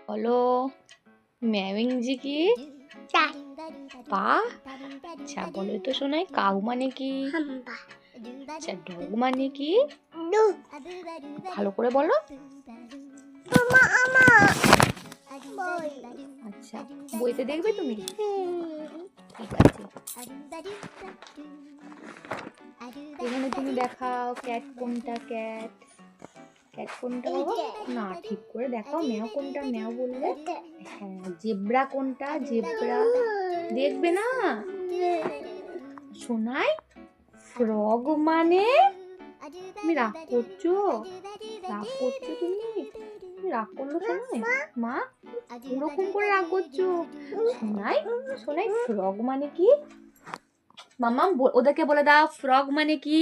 বলো ম্যাভিংজি কি? পা। আচ্ছা বলো তো শোনাই কাউ মানে কি? আচ্ছা ডগ মানে কি? ভালো করে বলো। আচ্ছা বইতে দেখবে তুমি? ঠিক আছে। এখানে তুমি দেখাও ক্যাট কোনটা? ক্যাট ক্যাট কোনটা বাবা? না ঠিক করে দেখাও। ম্যাও কোনটা? ম্যাও বললে। হ্যাঁ জেব্রা কোনটা? জেব্রা দেখবে না শোনাই। ফ্রগ মানে? তুমি রাগ করছো? রাগ করছো তুমি? রাগ করলো শোনাই? মা ওরকম করে রাগ করছো? শোনাই শোনাই ফ্রগ মানে কি? মামা ওদেরকে বলে দাও ফ্রগ মানে কি?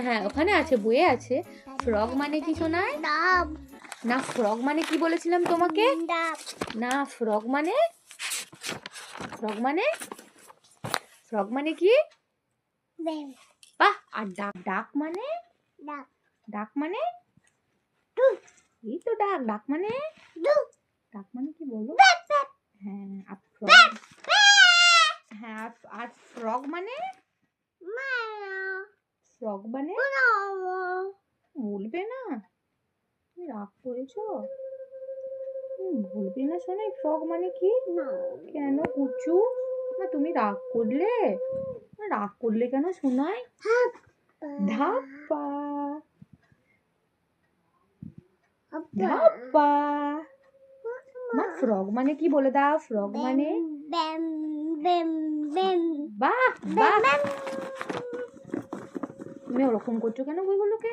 হ্যাঁ ওখানে আছে, বইয়ে আছে। ফ্রগ মানে কি শোনাই? না ফ্রগ মানে কি বলেছিলাম তোমাকে? না ফ্রগ মানে ফ্রগ মানে কি? বাহ। আর ডাক ডাক মানে? ডাক মানে এই তো ডাক। ডাক মানে কি বলো? হ্যাঁ আর ফ্রগ। হ্যাঁ আর ফ্রগ মানে? ফ্রগ মানে বলবে না? তুমি রাগ করেছো? বলবে না শোনাই ফ্রগ মানে কি? কেন কুচু? না তুমি রাগ করলে? রাগ করলে কেন শোনাই? ধাপ্পা ধাপ্পা। মা ফ্রগ মানে কি বলে দাও? ফ্রগ মানে? বাহ বাহ। তুমি ওরকম করছো কেন বইগুলোকে?